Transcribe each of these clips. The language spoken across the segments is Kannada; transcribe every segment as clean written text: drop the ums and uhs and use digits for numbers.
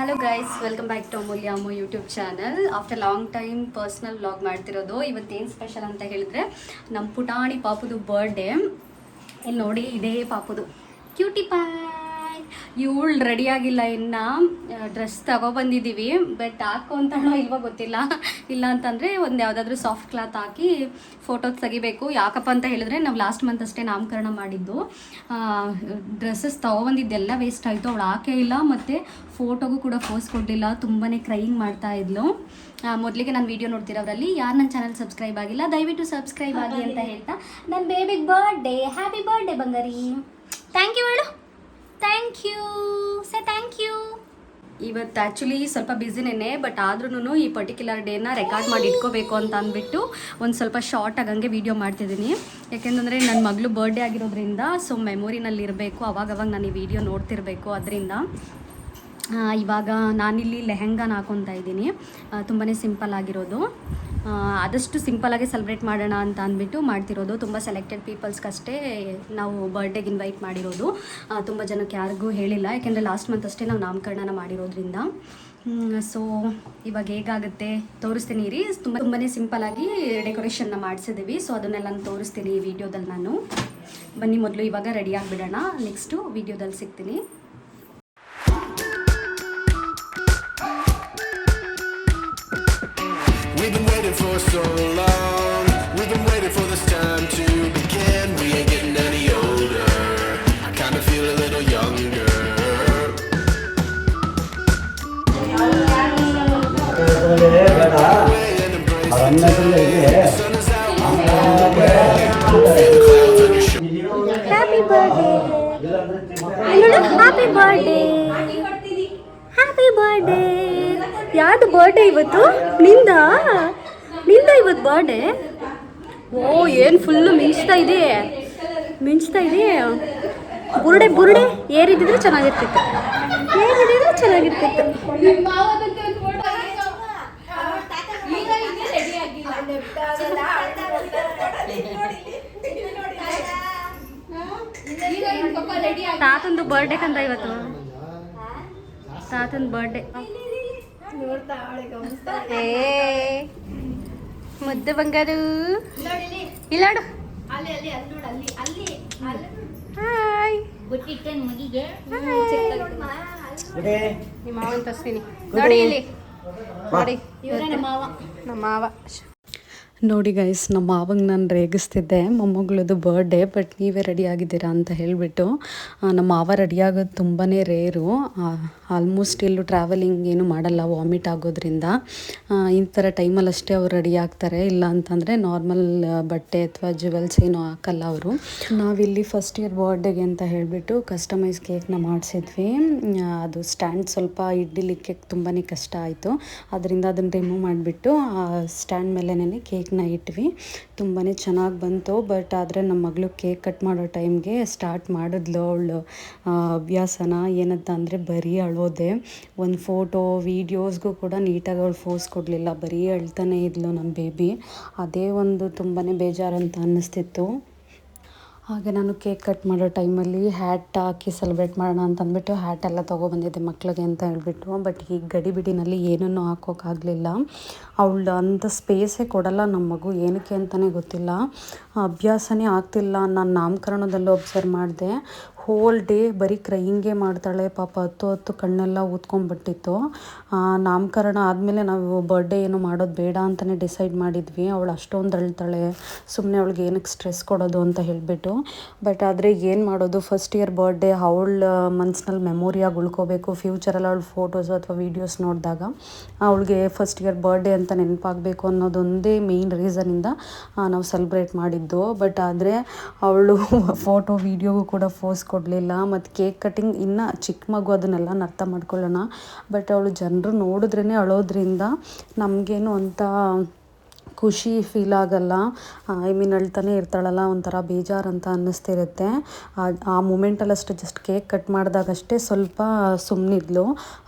Hello guys, welcome back to Amulya Ammu YouTube channel. After long time personal vlog ಮಾಡ್ತಿರೋದು. ಇವತ್ತೇನು ಸ್ಪೆಷಲ್ ಅಂತ ಹೇಳಿದ್ರೆ ನಮ್ಮ ಪುಟಾಣಿ ಪಾಪುದು ಬರ್ಡೇ. ಇಲ್ಲಿ ನೋಡಿ, ಇದೇ ಪಾಪುದು ಕ್ಯೂಟಿ ಪಾಯ್. ಇವಳು ರೆಡಿಯಾಗಿಲ್ಲ, ಇನ್ನು ಡ್ರೆಸ್ ತಗೊಬಂದಿದ್ದೀವಿ. ಬಟ್ ಹಾಕೊಂತಾಳೋ ಇಲ್ವೋ ಗೊತ್ತಿಲ್ಲ. ಇಲ್ಲ ಅಂತಂದರೆ ಒಂದು ಯಾವುದಾದ್ರೂ ಸಾಫ್ಟ್ ಕ್ಲಾತ್ ಹಾಕಿ ಫೋಟೋಸ್ ತೆಗಿಬೇಕು. ಯಾಕಪ್ಪ ಅಂತ ಹೇಳಿದ್ರೆ ನಾವು ಲಾಸ್ಟ್ ಮಂತ್ ಅಷ್ಟೇ ನಾಮಕರಣ ಮಾಡಿದ್ದು. ಡ್ರೆಸ್ಸಸ್ ತೊಗೊಬಂದಿದ್ದೆಲ್ಲ ವೇಸ್ಟ್ ಆಯಿತು. ಅವಳು ಹಾಕೇ ಇಲ್ಲ, ಮತ್ತು ಫೋಟೋಗೂ ಕೂಡ ಫೋಸ್ ಕೊಡಲಿಲ್ಲ. ತುಂಬಾ ಕ್ರೈಯಿಂಗ್ ಮಾಡ್ತಾ ಇದ್ಲು. ಮೊದಲಿಗೆ ನಾನು ವೀಡಿಯೋ ನೋಡ್ತಿರೋರಲ್ಲಿ ಯಾರು ನನ್ನ ಚಾನಲ್ ಸಬ್ಸ್ಕ್ರೈಬ್ ಆಗಿಲ್ಲ, ದಯವಿಟ್ಟು ಸಬ್ಸ್ಕ್ರೈಬ್ ಆಗಿ ಅಂತ ಹೇಳ್ತಾ, ನನ್ನ ಬೇಬಿಗೆ ಬರ್ಡೇ, ಹ್ಯಾಪಿ ಬರ್ಡೇ ಬಂಗಾರಿ. ಥ್ಯಾಂಕ್ ಯು ಹೇಳು. Thank you, say thank you. ಇವತ್ತು ಆ್ಯಕ್ಚುಲಿ ಸ್ವಲ್ಪ ಬ್ಯುಸಿನೇ, ಬಟ್ ಆದ್ರೂ ಈ ಪರ್ಟಿಕ್ಯುಲರ್ ಡೇನ ರೆಕಾರ್ಡ್ ಮಾಡಿ ಇಟ್ಕೋಬೇಕು ಅಂತ ಅಂದ್ಬಿಟ್ಟು ಒಂದು ಸ್ವಲ್ಪ ಶಾರ್ಟ್ ಆಗಂಗೆ ವೀಡಿಯೋ ಮಾಡ್ತಿದ್ದೀನಿ. ಯಾಕೆಂದರೆ ನನ್ನ ಮಗಳು ಬರ್ಡೇ ಆಗಿರೋದ್ರಿಂದ ಸೊ ಮೆಮೊರಿನಲ್ಲಿ ಇರಬೇಕು, ಅವಾಗವಾಗ ನಾನು ಈ ವಿಡಿಯೋ ನೋಡ್ತಿರಬೇಕು. ಅದರಿಂದ ಇವಾಗ ನಾನಿಲ್ಲಿ ಲೆಹೆಂಗಾನ ಹಾಕೊತಾ ಇದ್ದೀನಿ. ತುಂಬಾ ಸಿಂಪಲ್ ಆಗಿರೋದು. ಆದಷ್ಟು ಸಿಂಪಲಾಗಿ ಸೆಲೆಬ್ರೇಟ್ ಮಾಡೋಣ ಅಂತ ಅಂದ್ಬಿಟ್ಟು ಮಾಡ್ತಿರೋದು. ತುಂಬ ಸೆಲೆಕ್ಟೆಡ್ ಪೀಪಲ್ಸ್ಗಷ್ಟೇ ನಾವು ಬರ್ಡೇಗೆ ಇನ್ವೈಟ್ ಮಾಡಿರೋದು. ತುಂಬ ಜನಕ್ಕೆ ಯಾರಿಗೂ ಹೇಳಿಲ್ಲ, ಯಾಕೆಂದರೆ ಲಾಸ್ಟ್ ಮಂತ್ ಅಷ್ಟೇ ನಾವು ನಾಮಕರಣನ ಮಾಡಿರೋದ್ರಿಂದ. ಸೊ ಇವಾಗ ಹೇಗಾಗುತ್ತೆ ತೋರಿಸ್ತೀನಿ ರೀ. ತುಂಬಾ ಸಿಂಪಲಾಗಿ ಡೆಕೋರೇಷನ್ನ ಮಾಡಿಸಿದ್ದೀವಿ. ಸೊ ಅದನ್ನೆಲ್ಲ ತೋರಿಸ್ತೀನಿ ಈ ವಿಡಿಯೋದಲ್ಲಿ. ನಾನು ಬನ್ನಿ, ಮೊದಲು ಇವಾಗ ರೆಡಿ ಆಗಿಬಿಡೋಣ, ನೆಕ್ಸ್ಟು ವಿಡಿಯೋದಲ್ಲಿ ಸಿಗ್ತೀನಿ. We've been waiting for so long. We've been waiting for this time to begin. We ain't getting any older. I kinda feel a little younger. And embrace the day. The sun is out. Feel the clouds on your shoulders. Happy birthday, happy birthday, happy birthday. ಯಾರ್ದು ಬರ್ಡೇ ಇವತ್ತು? ನಿಂದ ಇವತ್ತು ಬರ್ಡೇ? ಓ, ಏನು ಫುಲ್ಲು ಮಿಂಚ್ತಾ ಇದೆ. ಬುರುಡೆ ಏರಿದ್ರೆ ಚೆನ್ನಾಗಿರ್ತಿತ್ತು. ತಾತಂದು ಬರ್ಡೇ ಕಂದ ಇವತ್ತು. ತಾತನ ಬರ್ಡೇ. ಮುದ್ದೆ ಬಂಗಾರು ಇಲ್ಲಾಡು. ಹಾಯ್, ನಿಮ್ಮ ಮಾವನ್ ತರ್ಸ್ತೀನಿ ನೋಡಿ. ಇಲ್ಲಿ ನೋಡಿ, ನಮ್ಮ ಮಾವ. ನೋಡಿ ಗೈಸ್, ನಮ್ಮ ಮಾವಂಗೆ ನಾನು ರೇಗಿಸ್ತಿದ್ದೆ, ಮೊಮ್ಮಗಳದು ಬರ್ಡೇ ಬಟ್ ನೀವೇ ರೆಡಿ ಆಗಿದ್ದೀರಾ ಅಂತ ಹೇಳಿಬಿಟ್ಟು. ನಮ್ಮ ಮಾವ ರೆಡಿ ಆಗೋದು ತುಂಬಾ ರೇರು. ಆಲ್ಮೋಸ್ಟ್ ಎಲ್ಲೂ ಟ್ರಾವೆಲಿಂಗ್ ಏನು ಮಾಡಲ್ಲ, ವಾಮಿಟ್ ಆಗೋದ್ರಿಂದ. ಈ ಥರ ಟೈಮಲ್ಲಿ ಅಷ್ಟೇ ಅವ್ರು ರೆಡಿ ಆಗ್ತಾರೆ. ಇಲ್ಲ ಅಂತಂದರೆ ನಾರ್ಮಲ್ ಬಟ್ಟೆ ಅಥವಾ ಜ್ಯುವೆಲ್ಸ್ ಏನೂ ಹಾಕಲ್ಲ ಅವರು. ನಾವಿಲ್ಲಿ ಫಸ್ಟ್ ಇಯರ್ ಬರ್ಡೇಗೆ ಅಂತ ಹೇಳಿಬಿಟ್ಟು ಕಸ್ಟಮೈಸ್ ಕೇಕ್ನ ಮಾಡಿಸಿದ್ವಿ. ಅದು ಸ್ಟ್ಯಾಂಡ್ ಸ್ವಲ್ಪ ಇಡ್ಲಿಕ್ಕೆ ತುಂಬಾ ಕಷ್ಟ ಆಯಿತು. ಅದರಿಂದ ಅದನ್ನು ರಿಮೂವ್ ಮಾಡಿಬಿಟ್ಟು ಸ್ಟ್ಯಾಂಡ್ ಮೇಲೇ ಕೇಕ್ನ ಇಟ್ವಿ. ತುಂಬಾ ಚೆನ್ನಾಗಿ ಬಂತು. ಬಟ್ ಆದರೆ ನಮ್ಮ ಮಗಳು ಕೇಕ್ ಕಟ್ ಮಾಡೋ ಟೈಮ್ಗೆ ಸ್ಟಾರ್ಟ್ ಮಾಡಿದ್ಲು ಅವಳು ಅಭ್ಯಾಸನ. ಏನಂತ ಅಂದರೆ ಬರೀ ಅಳೋದೆ. ಒಂದು ಫೋಟೋ ವೀಡಿಯೋಸ್ಗೂ ಕೂಡ ನೀಟಾಗಿ ಅವಳು ಫೋಸ್ ಕೊಡಲಿಲ್ಲ, ಬರೀ ಅಳ್ತಾನೆ ಇದ್ಲು ನಮ್ಮ ಬೇಬಿ. ಅದೇ ಒಂದು ತುಂಬಾ ಬೇಜಾರಂತ ಅನ್ನಿಸ್ತಿತ್ತು. ಹಾಗೆ ನಾನು ಕೇಕ್ ಕಟ್ ಮಾಡೋ ಟೈಮಲ್ಲಿ ಹ್ಯಾಟ್ ಹಾಕಿ ಸೆಲೆಬ್ರೇಟ್ ಮಾಡೋಣ ಅಂತ ಅಂದ್ಬಿಟ್ಟು ಹ್ಯಾಟೆಲ್ಲ ತೊಗೊಬಂದಿದ್ದೆ ಮಕ್ಳಿಗೆ ಅಂತ ಹೇಳ್ಬಿಟ್ಟು. ಬಟ್ ಈ ಗಡಿಬಿಡಿನಲ್ಲಿ ಏನನ್ನೂ ಹಾಕೋಕ್ಕಾಗಲಿಲ್ಲ. ಅವಳು ಅಂಥ ಸ್ಪೇಸೇ ಕೊಡಲ್ಲ ನಮ್ಮ ಮಗು, ಏನಕ್ಕೆ ಅಂತಲೇ ಗೊತ್ತಿಲ್ಲ. ಅಭ್ಯಾಸನೇ ಆಗ್ತಿಲ್ಲ. ನಾನು ನಾಮಕರಣದಲ್ಲೂ ಅಬ್ಸರ್ವ್ ಮಾಡಿದೆ, ಹೋಲ್ ಡೇ ಬರೀ ಕ್ರೈಯಿಂಗೇ ಮಾಡ್ತಾಳೆ. ಪಾಪ ಹತ್ತು ಕಣ್ಣೆಲ್ಲ ಊದ್ಕೊಂಡ್ಬಿಟ್ಟಿತ್ತು. ನಾಮಕರಣ ಆದಮೇಲೆ ನಾವು ಬರ್ಡೇ ಏನು ಮಾಡೋದು ಬೇಡ ಅಂತಲೇ ಡಿಸೈಡ್ ಮಾಡಿದ್ವಿ. ಅವಳು ಅಷ್ಟೊಂದು ಅಳ್ತಾಳೆ, ಸುಮ್ಮನೆ ಅವಳಿಗೆ ಏನಕ್ಕೆ ಸ್ಟ್ರೆಸ್ ಕೊಡೋದು ಅಂತ ಹೇಳಿಬಿಟ್ಟು. ಬಟ್ ಆದರೆ ಏನು ಮಾಡೋದು, ಫಸ್ಟ್ ಇಯರ್ ಬರ್ಡೇ ಅವಳ ಮನಸ್ಸಿನಲ್ಲಿ ಮೆಮೊರಿಯಾಗಿ ಉಳ್ಕೋಬೇಕು. ಫ್ಯೂಚರಲ್ಲಿ ಅವಳು ಫೋಟೋಸು ಅಥವಾ ವೀಡಿಯೋಸ್ ನೋಡಿದಾಗ ಅವಳಿಗೆ ಫಸ್ಟ್ ಇಯರ್ ಬರ್ಡೇ ಅಂತ ನೆನಪಾಗಬೇಕು ಅನ್ನೋದೊಂದೇ ಮೇಯ್ನ್ ರೀಸನಿಂದ ನಾವು ಸೆಲೆಬ್ರೇಟ್ ಮಾಡಿದ್ದು. ಬಟ್ ಆದರೆ ಅವಳು ಫೋಟೋ ವೀಡಿಯೋಗೂ ಕೂಡ ಫೋಸ್ ಕೊಡಲಿಲ್ಲ. ಮತ್ತು ಕೇಕ್ ಕಟ್ಟಿಂಗ್ ಇನ್ನು ಚಿಕ್ಕ ಮಗು, ಅದನ್ನೆಲ್ಲ ಅರ್ಥ ಮಾಡ್ಕೊಳ್ಳೋಣ. ಬಟ್ ಅವಳು ಜನರು ನೋಡಿದ್ರೇ ಅಳೋದ್ರಿಂದ ನಮಗೇನು ಅಂತ ಖುಷಿ ಫೀಲ್ ಆಗಲ್ಲ. ಐ ಮೀನ್ ಅಳ್ತಾನೆ ಇರ್ತಾಳಲ್ಲ, ಒಂಥರ ಬೇಜಾರಂತ ಅನ್ನಿಸ್ತಿರುತ್ತೆ. ಆ ಮೂಮೆಂಟಲ್ಲಷ್ಟೇ ಜಸ್ಟ್ ಕೇಕ್ ಕಟ್ ಮಾಡಿದಾಗಷ್ಟೇ ಸ್ವಲ್ಪ ಸುಮ್ಮನಿದ್ಲು.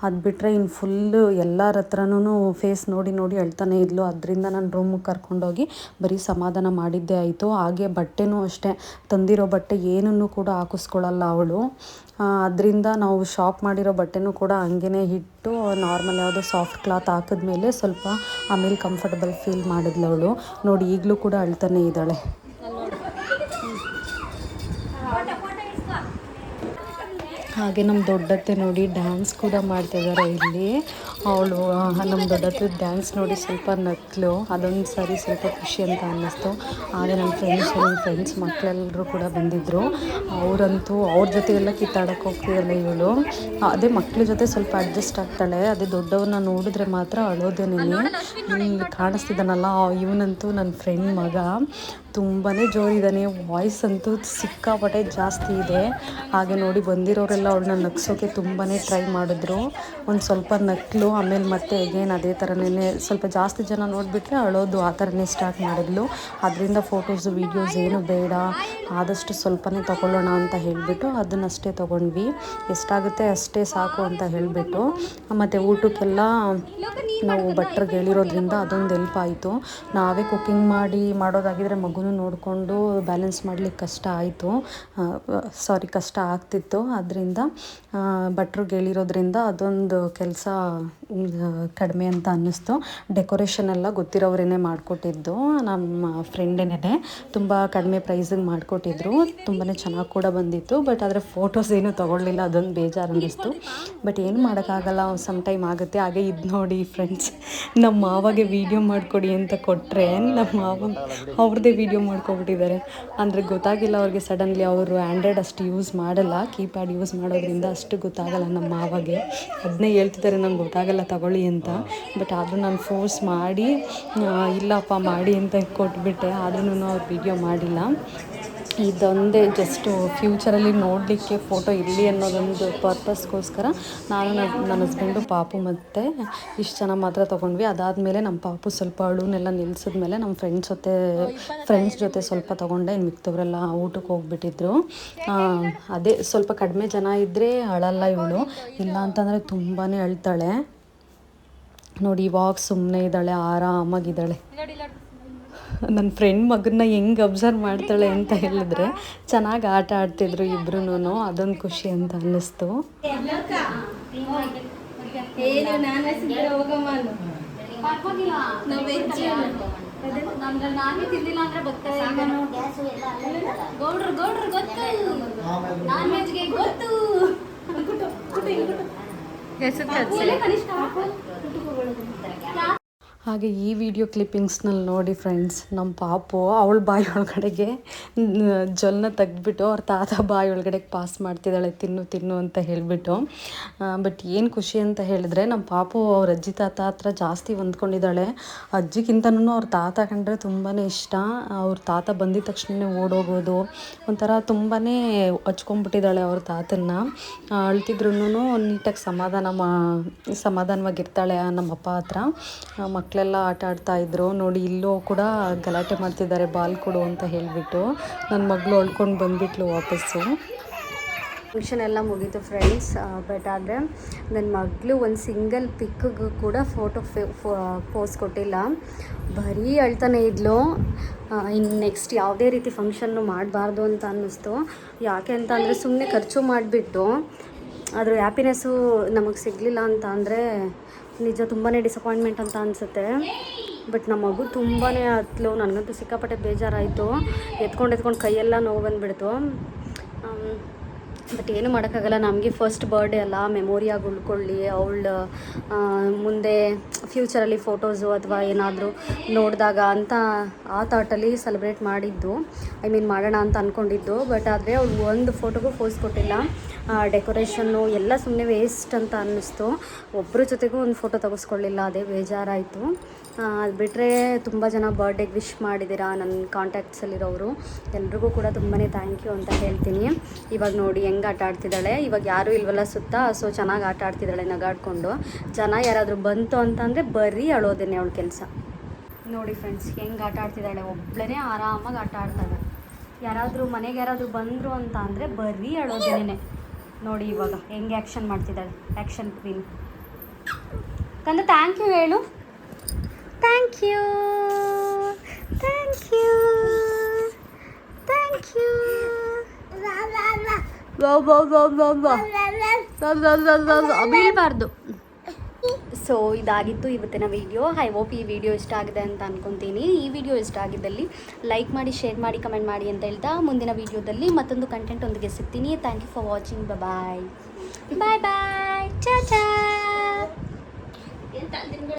ಅದು ಬಿಟ್ಟರೆ ಇನ್ನು ಫುಲ್ಲು ಎಲ್ಲರ ಹತ್ರನೂ ಫೇಸ್ ನೋಡಿ ನೋಡಿ ಅಳ್ತಾನೆ ಇದ್ಲು. ಅದರಿಂದ ನಾನು ರೂಮಿಗೆ ಕರ್ಕೊಂಡೋಗಿ ಬರೀ ಸಮಾಧಾನ ಮಾಡಿದ್ದೇ ಆಯಿತು. ಹಾಗೆ ಬಟ್ಟೆನೂ ಅಷ್ಟೇ, ತಂದಿರೋ ಬಟ್ಟೆ ಏನನ್ನೂ ಕೂಡ ಹಾಕಿಸ್ಕೊಳ್ಳಲ್ಲ ಅವಳು. ಅದರಿಂದ ನಾವು ಶಾಪ್ ಮಾಡಿರೋ ಬಟ್ಟೆನೂ ಕೂಡ ಹಂಗೇ ಇಟ್ಟು ನಾರ್ಮಲ್ ಯಾವುದೋ ಸಾಫ್ಟ್ ಕ್ಲಾತ್ ಹಾಕಿದ್ಮೇಲೆ ಸ್ವಲ್ಪ ಆಮೇಲೆ ಕಂಫರ್ಟಬಲ್ ಫೀಲ್ ಮಾಡಿದ್ಲು ಅವಳು. ನೋಡಿ ಈಗಲೂ ಕೂಡ ಅಳ್ತಾನೆ ಇದ್ದಾಳೆ. ಹಾಗೆ ನಮ್ಮ ದೊಡ್ಡತ್ತೆ ನೋಡಿ ಡ್ಯಾನ್ಸ್ ಕೂಡ ಮಾಡ್ತಿದ್ದಾರೆ ಇಲ್ಲಿ. ಅವಳು ನಮ್ಮ ದೊಡ್ಡತ್ತೆ ಡ್ಯಾನ್ಸ್ ನೋಡಿ ಸ್ವಲ್ಪ ನಕ್ಕಲು. ಅದೊಂದು ಸಾರಿ ಸ್ವಲ್ಪ ಖುಷಿ ಅಂತ ಅನ್ನಿಸ್ತು. ಹಾಗೆ ನನ್ನ ಫ್ರೆಂಡ್ಸ್ ಮಕ್ಕಳೆಲ್ಲರೂ ಕೂಡ ಬಂದಿದ್ದರು. ಅವರಂತೂ ಅವ್ರ ಜೊತೆ ಎಲ್ಲ ಕಿತ್ತಾಡೋಕ್ಕೆ ಹೋಗ್ತಿರಲ್ಲ ಇವಳು. ಅದೇ ಮಕ್ಕಳ ಜೊತೆ ಸ್ವಲ್ಪ ಅಡ್ಜಸ್ಟ್ ಆಗ್ತಾಳೆ. ಅದೇ ದೊಡ್ಡವ್ರನ್ನ ನೋಡಿದ್ರೆ ಮಾತ್ರ ಅಳೋದೇನೆ. ಇಲ್ಲಿ ಕಾಣಿಸ್ತಿದ್ದಾನಲ್ಲ ಇವನಂತೂ ನನ್ನ ಫ್ರೆಂಡ್ ಮಗ, ತುಂಬಾ ಜೋರಿದ್ದಾನೆ. ವಾಯ್ಸ್ ಅಂತೂ ಸಿಕ್ಕಾಪಟ್ಟೆ ಜಾಸ್ತಿ ಇದೆ. ಹಾಗೆ ನೋಡಿ ಬಂದಿರೋರೆಲ್ಲ ಅವಳನ್ನ ನಗ್ಸೋಕ್ಕೆ ತುಂಬಾ ಟ್ರೈ ಮಾಡಿದ್ರು. ಒಂದು ಸ್ವಲ್ಪ ನಕ್ಕಲು, ಆಮೇಲೆ ಮತ್ತೆ ಅಗೇನ್ ಅದೇ ಥರನೇ ಸ್ವಲ್ಪ ಜಾಸ್ತಿ ಜನ ನೋಡಿಬಿಟ್ರೆ ಅಳೋದು ಆ ಥರನೇ ಸ್ಟಾರ್ಟ್ ಮಾಡಿದ್ಲು. ಅದರಿಂದ ಫೋಟೋಸು ವೀಡಿಯೋಸ್ ಏನು ಬೇಡ, ಆದಷ್ಟು ಸ್ವಲ್ಪನೇ ತೊಗೊಳ್ಳೋಣ ಅಂತ ಹೇಳಿಬಿಟ್ಟು ಅದನ್ನಷ್ಟೇ ತೊಗೊಂಡ್ವಿ. ಎಷ್ಟಾಗುತ್ತೆ ಅಷ್ಟೇ ಸಾಕು ಅಂತ ಹೇಳಿಬಿಟ್ಟು. ಮತ್ತು ಊಟಕ್ಕೆಲ್ಲ ನಾವು ಭಟ್ರಿಗೆ ಹೇಳಿರೋದ್ರಿಂದ ಅದೊಂದು ಹೆಲ್ಪ್ ಆಯಿತು. ನಾವೇ ಕುಕ್ಕಿಂಗ್ ಮಾಡೋದಾಗಿದ್ದರೆ ಮಗುನೂ ನೋಡಿಕೊಂಡು ಬ್ಯಾಲೆನ್ಸ್ ಮಾಡಲಿಕ್ಕೆ ಕಷ್ಟ ಆಗ್ತಿತ್ತು. ಅದರಿಂದ ಭಟ್ರಿಗೆ ಹೇಳಿರೋದ್ರಿಂದ ಅದೊಂದು ಕೆಲಸ ಕಡಿಮೆ ಅಂತ ಅನ್ನಿಸ್ತು. ಡೆಕೋರೇಷನ್ ಎಲ್ಲ ಗೊತ್ತಿರೋರೇ ಮಾಡಿಕೊಟ್ಟಿದ್ದು, ನಮ್ಮ ಫ್ರೆಂಡೇನೆ ತುಂಬ ಕಡಿಮೆ ಪ್ರೈಸಿಗೆ ಮಾಡಿಕೊಟ್ಟಿದ್ರು. ತುಂಬಾ ಚೆನ್ನಾಗಿ ಕೂಡ ಬಂದಿತ್ತು. ಬಟ್ ಆದರೆ ಫೋಟೋಸ್ ಏನೂ ತೊಗೊಳ್ಳಿಲ್ಲ, ಅದೊಂದು ಬೇಜಾರು ಅನ್ನಿಸ್ತು. ಬಟ್ ಏನು ಮಾಡೋಕ್ಕಾಗಲ್ಲ, ಸಮ್ ಟೈಮ್ ಆಗುತ್ತೆ. ಹಾಗೆ ಇದು ನೋಡಿ ಫ್ರೆಂಡ್ಸ್, ನಮ್ಮ ಮಾವಾಗೆ ವೀಡಿಯೋ ಮಾಡಿಕೊಡಿ ಅಂತ ಕೊಟ್ಟರೆ ನಮ್ಮ ಮಾವ ಅವ್ರದ್ದೇ ವೀಡಿಯೋ ಮಾಡ್ಕೊಬಿಟ್ಟಿದ್ದಾರೆ. ಅಂದರೆ ಗೊತ್ತಾಗಿಲ್ಲ ಅವ್ರಿಗೆ. ಸಡನ್ಲಿ ಅವರು ಆ್ಯಂಡ್ರಾಯ್ಡ್ ಅಷ್ಟು ಯೂಸ್ ಮಾಡಲ್ಲ, ಕೀಪ್ಯಾಡ್ ಯೂಸ್ ಮಾಡೋದ್ರಿಂದ ಅಷ್ಟು ಗೊತ್ತಾಗಲ್ಲ ನಮ್ಮ ಮಾವಾಗೆ. ಅದನ್ನೇ ಹೇಳ್ತಿದ್ದಾರೆ ನಂಗೆ ಗೊತ್ತಾಗಲ್ಲ ತಗೊಳ್ಳಿ ಅಂತ. ಬಟ್ ಆದರೂ ನಾನು ಫೋರ್ಸ್ ಮಾಡಿ ಇಲ್ಲಪ್ಪ ಮಾಡಿ ಅಂತ ಕೊಟ್ಬಿಟ್ಟೆ. ಆದ್ರೂ ಅವ್ರು ವೀಡಿಯೋ ಮಾಡಿಲ್ಲ. ಇದೊಂದೇ ಜಸ್ಟು ಫ್ಯೂಚರಲ್ಲಿ ನೋಡಲಿಕ್ಕೆ ಫೋಟೋ ಇರಲಿ ಅನ್ನೋದೊಂದು ಪರ್ಪಸ್ಗೋಸ್ಕರ ನಾನು ನನ್ನ ಹಸ್ಬೆಂಡು ಪಾಪು ಮತ್ತು ಇಷ್ಟು ಜನ ಮಾತ್ರ ತೊಗೊಂಡ್ವಿ. ಅದಾದಮೇಲೆ ನಮ್ಮ ಪಾಪು ಸ್ವಲ್ಪ ಅಳುನೆಲ್ಲ ನಿಲ್ಲಿಸಿದ್ಮೇಲೆ ನಮ್ಮ ಫ್ರೆಂಡ್ಸ್ ಜೊತೆ ಸ್ವಲ್ಪ ತೊಗೊಂಡೆ. ಇನ್ನು ಮಿಕ್ತವರೆಲ್ಲ ಊಟಕ್ಕೆ ಹೋಗ್ಬಿಟ್ಟಿದ್ರು. ಅದೇ ಸ್ವಲ್ಪ ಕಡಿಮೆ ಜನ ಇದ್ದರೆ ಅಳಲ್ಲ ಇವಳು, ಇಲ್ಲ ಅಂತಂದರೆ ತುಂಬಾ ಅಳ್ತಾಳೆ. ನೋಡಿ ಇವಾಗ ಸುಮ್ಮನೆ ಇದ್ದಾಳೆ, ಆರಾಮಾಗಿದ್ದಾಳೆ. ನನ್ನ ಫ್ರೆಂಡ್ ಮಗನ್ನ ಹೆಂಗೆ ಅಬ್ಸರ್ವ್ ಮಾಡ್ತಾಳೆ ಅಂತ ಹೇಳಿದ್ರೆ ಚೆನ್ನಾಗಿ ಆಟ ಆಡ್ತಿದ್ರು ಇಬ್ರು. ಅದೊಂದು ಖುಷಿ ಅಂತ ಅನ್ನಿಸ್ತು. ಹಾಗೆ ಈ ವಿಡಿಯೋ ಕ್ಲಿಪ್ಪಿಂಗ್ಸ್ನಲ್ಲಿ ನೋಡಿ ಫ್ರೆಂಡ್ಸ್, ನಮ್ಮ ಪಾಪು ಅವಳ ಬಾಯಿ ಒಳಗಡೆಗೆ ಜೊಲ್ಲನ್ನ ತೆಗ್ದುಬಿಟ್ಟು ಅವ್ರ ತಾತ ಬಾಯಿ ಒಳಗಡೆಗೆ ಪಾಸ್ ಮಾಡ್ತಿದ್ದಾಳೆ, ತಿನ್ನು ಅಂತ ಹೇಳಿಬಿಟ್ಟು. ಬಟ್ ಏನು ಖುಷಿ ಅಂತ ಹೇಳಿದ್ರೆ ನಮ್ಮ ಪಾಪು ಅವ್ರ ಅಜ್ಜಿ ತಾತ ಹತ್ರ ಜಾಸ್ತಿ ಹೊಂದ್ಕೊಂಡಿದ್ದಾಳೆ. ಅಜ್ಜಿಗಿಂತನೂ ಅವ್ರ ತಾತ ಕಂಡ್ರೆ ತುಂಬಾ ಇಷ್ಟ. ಅವ್ರ ತಾತ ಬಂದಿದ ತಕ್ಷಣ ಓಡೋಗೋದು, ಒಂಥರ ತುಂಬಾ ಹಚ್ಕೊಂಡ್ಬಿಟ್ಟಿದ್ದಾಳೆ ಅವ್ರ ತಾತನ್ನ. ಅಳ್ತಿದ್ರು ನೀಟಾಗಿ ಸಮಾಧಾನವಾಗಿರ್ತಾಳೆ ನಮ್ಮಪ್ಪ ಹತ್ರ. ಮಕ್ಕಳೆಲ್ಲ ಆಟ ಆಡ್ತಾಯಿದ್ರು ನೋಡಿ. ಇಲ್ಲೂ ಕೂಡ ಗಲಾಟೆ ಮಾಡ್ತಿದ್ದಾರೆ, ಬಾಲ್ ಕೊಡು ಅಂತ ಹೇಳಿಬಿಟ್ಟು. ನನ್ನ ಮಗಳು ಅಳ್ಕೊಂಡು ಬಂದುಬಿಟ್ಲು ವಾಪಸ್ಸು. ಫಂಕ್ಷನ್ ಎಲ್ಲ ಮುಗೀತು ಫ್ರೆಂಡ್ಸ್. ಬಟ್ ಆದರೆ ನನ್ನ ಮಗಳು ಒಂದು ಸಿಂಗಲ್ ಪಿಕ್ಕಿಗೂ ಕೂಡ ಪೋಸ್ ಕೊಟ್ಟಿಲ್ಲ, ಬರೀ ಅಳ್ತಾನೆ ಇದ್ಲು. ಇನ್ನು ನೆಕ್ಸ್ಟ್ ಯಾವುದೇ ರೀತಿ ಫಂಕ್ಷನ್ನು ಮಾಡಬಾರ್ದು ಅಂತ ಅನ್ನಿಸ್ತು. ಯಾಕೆ ಅಂತ ಅಂದರೆ ಸುಮ್ಮನೆ ಖರ್ಚು ಮಾಡಿಬಿಟ್ಟು ಅದ್ರ ಹ್ಯಾಪಿನೆಸ್ಸು ನಮಗೆ ಸಿಗಲಿಲ್ಲ ಅಂತ ಅಂದರೆ ನಿಜ ತುಂಬಾ ಡಿಸಪಾಯಿಂಟ್ಮೆಂಟ್ ಅಂತ ಅನಿಸುತ್ತೆ. ಬಟ್ ನಮ್ಮ ಮಗು ತುಂಬಾ ಹತ್ಲು. ನನಗಂತೂ ಸಿಕ್ಕಾಪಟ್ಟೆ ಬೇಜಾರಾಯಿತು. ಎತ್ಕೊಂಡು ಕೈಯೆಲ್ಲ ನೋವು ಬಂದುಬಿಡ್ತು. ಬಟ್ ಏನು ಮಾಡೋಕ್ಕಾಗಲ್ಲ, ನಮಗೆ ಫಸ್ಟ್ ಬರ್ಡೇ ಅಲ್ಲ, ಮೆಮೊರಿಯಾಗಿ ಉಳ್ಕೊಳ್ಳಿ. ಅವಳು ಮುಂದೆ ಫ್ಯೂಚರಲ್ಲಿ ಫೋಟೋಸು ಅಥವಾ ಏನಾದರೂ ನೋಡಿದಾಗ ಅಂತ ಆ ಥಾಟಲ್ಲಿ ಸೆಲೆಬ್ರೇಟ್ ಮಾಡಿದ್ದು, ಮಾಡೋಣ ಅಂತ ಅಂದ್ಕೊಂಡಿದ್ದು. ಬಟ್ ಆದರೆ ಅವಳು ಒಂದು ಫೋಟೋಗೂ ಫೋಸ್ ಕೊಟ್ಟಿಲ್ಲ. ಡೆಕೋರೇಷನ್ನು ಎಲ್ಲ ಸುಮ್ಮನೆ ವೇಸ್ಟ್ ಅಂತ ಅನ್ನಿಸ್ತು. ಒಬ್ಬರ ಜೊತೆಗೂ ಒಂದು ಫೋಟೋ ತೆಗೆಸ್ಕೊಳ್ಳಿಲ್ಲ, ಅದೇ ಬೇಜಾರಾಯಿತು. ಅದು ಬಿಟ್ಟರೆ ತುಂಬ ಜನ ಬರ್ಡೇಗೆ ವಿಶ್ ಮಾಡಿದ್ದೀರಾ ನನ್ನ ಕಾಂಟ್ಯಾಕ್ಟ್ಸಲ್ಲಿರೋರು, ಎಲ್ರಿಗೂ ಕೂಡ ತುಂಬಾ ಥ್ಯಾಂಕ್ ಯು ಅಂತ ಹೇಳ್ತೀನಿ. ಇವಾಗ ನೋಡಿ ಹೆಂಗೆ ಆಟ ಆಡ್ತಿದ್ದಾಳೆ. ಇವಾಗ ಯಾರೂ ಇಲ್ವಲ್ಲ ಸುತ್ತ, ಸೊ ಚೆನ್ನಾಗಿ ಆಟ ಆಡ್ತಿದ್ದಾಳೆ ನಗಾಡ್ಕೊಂಡು. ಜನ ಯಾರಾದರೂ ಬಂತು ಅಂತಂದರೆ ಬರೀ ಅಳೋದೇನೆ ಅವಳ ಕೆಲಸ. ನೋಡಿ ಫ್ರೆಂಡ್ಸ್ ಹೆಂಗೆ ಆಟ ಆಡ್ತಿದ್ದಾಳೆ, ಒಬ್ಬಳೇ ಆರಾಮಾಗಿ ಆಟ ಆಡ್ತಾಳೆ. ಮನೆಗೆ ಯಾರಾದರೂ ಬಂದರು ಅಂತ ಅಂದರೆ ಬರೀ ಅಳೋದೇನೆ. ನೋಡಿ ಇವಾಗ ಹೆಂಗೆ ಆ್ಯಕ್ಷನ್ ಮಾಡ್ತಿದ್ದಾಳೆ, ಆ್ಯಕ್ಷನ್ ಕ್ವೀನ್. ಕಂದ ಥ್ಯಾಂಕ್ ಯು ಹೇಳು. Thank you thank you thank you. ಬೀಳಬಾರ್ದು. ಸೊ ಇದಾಗಿತ್ತು ಇವತ್ತಿನ ವಿಡಿಯೋ. ಐ ಹೋಪ್ ಈ ವಿಡಿಯೋ ಇಷ್ಟ ಆಗಿದೆ ಅಂತ ಅಂದ್ಕೊತೀನಿ. ಈ ವಿಡಿಯೋ ಇಷ್ಟ ಆಗಿದ್ದಲ್ಲಿ ಲೈಕ್ ಮಾಡಿ, ಶೇರ್ ಮಾಡಿ, ಕಮೆಂಟ್ ಮಾಡಿ ಅಂತ ಹೇಳ್ತಾ ಮುಂದಿನ ವಿಡಿಯೋದಲ್ಲಿ ಮತ್ತೊಂದು ಕಂಟೆಂಟ್ ಒಂದಿಗೆ ಸಿಗ್ತೀನಿ. Thank you for watching. Bye bye.